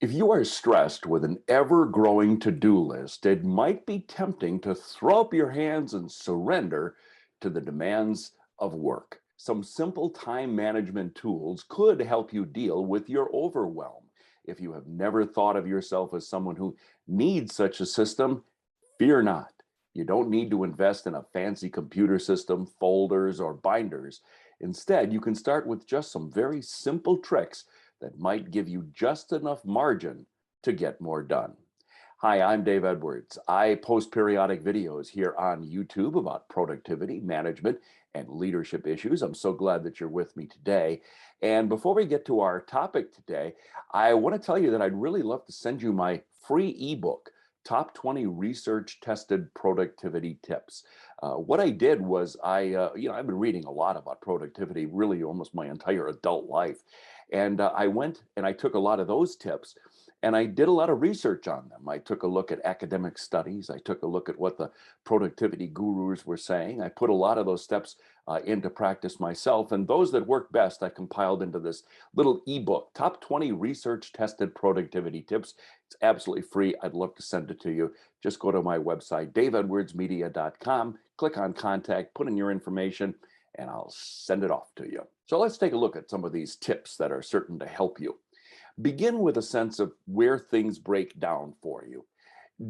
If you are stressed with an ever growing to do list, it might be tempting to throw up your hands and surrender to the demands of work. Some simple time management tools could help you deal with your overwhelm. If you have never thought of yourself as someone who needs such a system, fear not. You don't need to invest in a fancy computer system, folders, or binders. Instead, you can start with just some very simple tricks that might give you just enough margin to get more done. Hi, I'm Dave Edwards. I post periodic videos here on YouTube about productivity, management, and leadership issues. I'm so glad that you're with me today. And before we get to our topic today, I want to tell you that I'd really love to send you my free ebook, Top 20 Research Tested Productivity Tips. What I did was I've been reading a lot about productivity really almost my entire adult life. And I went and I took a lot of those tips and I did a lot of research on them. I took a look at academic studies. I took a look at what the productivity gurus were saying. I put a lot of those steps into practice myself. And those that work best, I compiled into this little ebook, Top 20 Research Tested Productivity Tips. It's absolutely free. I'd love to send it to you. Just go to my website, daveedwardsmedia.com, click on contact, put in your information, and I'll send it off to you. So let's take a look at some of these tips that are certain to help you. Begin with a sense of where things break down for you.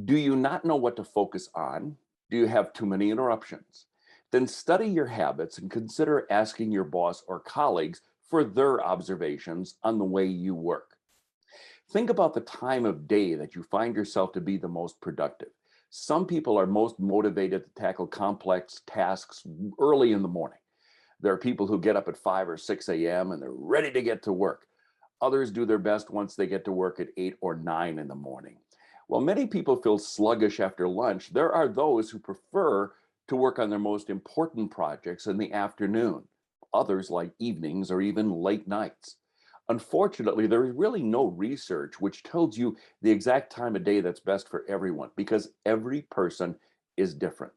Do you not know what to focus on? Do you have too many interruptions? Then study your habits and consider asking your boss or colleagues for their observations on the way you work. Think about the time of day that you find yourself to be the most productive. Some people are most motivated to tackle complex tasks early in the morning. There are people who get up at 5 or 6 a.m. and they're ready to get to work. Others do their best once they get to work at 8 or 9 in the morning. While many people feel sluggish after lunch, there are those who prefer to work on their most important projects in the afternoon. Others like evenings or even late nights. Unfortunately, there is really no research which tells you the exact time of day that's best for everyone because every person is different.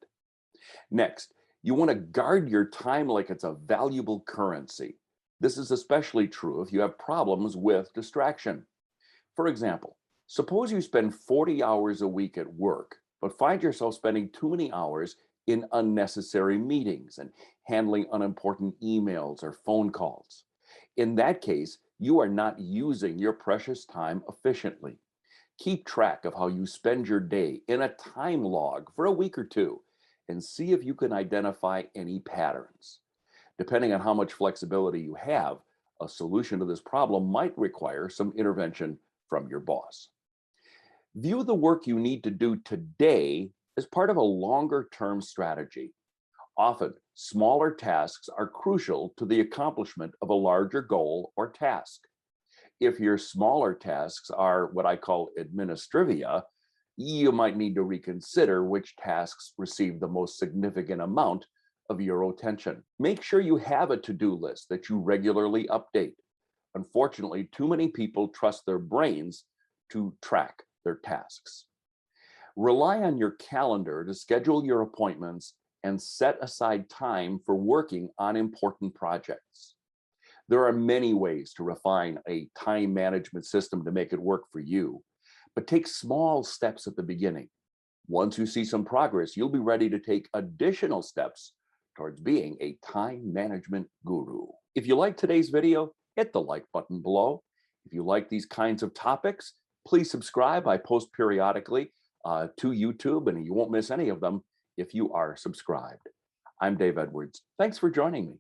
Next, you want to guard your time like it's a valuable currency. This is especially true if you have problems with distraction. For example, suppose you spend 40 hours a week at work, but find yourself spending too many hours in unnecessary meetings and handling unimportant emails or phone calls. In that case, you are not using your precious time efficiently. Keep track of how you spend your day in a time log for a week or two and see if you can identify any patterns. Depending on how much flexibility you have, a solution to this problem might require some intervention from your boss. View the work you need to do today as part of a longer term strategy. Often, smaller tasks are crucial to the accomplishment of a larger goal or task. If your smaller tasks are what I call administrivia, you might need to reconsider which tasks receive the most significant amount of your attention. Make sure you have a to do list that you regularly update. Unfortunately, too many people trust their brains to track their tasks. Rely on your calendar to schedule your appointments and set aside time for working on important projects. There are many ways to refine a time management system to make it work for you, but take small steps at the beginning. Once you see some progress, you'll be ready to take additional steps towards being a time management guru. If you like today's video, hit the like button below. If you like these kinds of topics, please subscribe. I post periodically to YouTube, and you won't miss any of them if you are subscribed. I'm Dave Edwards. Thanks for joining me.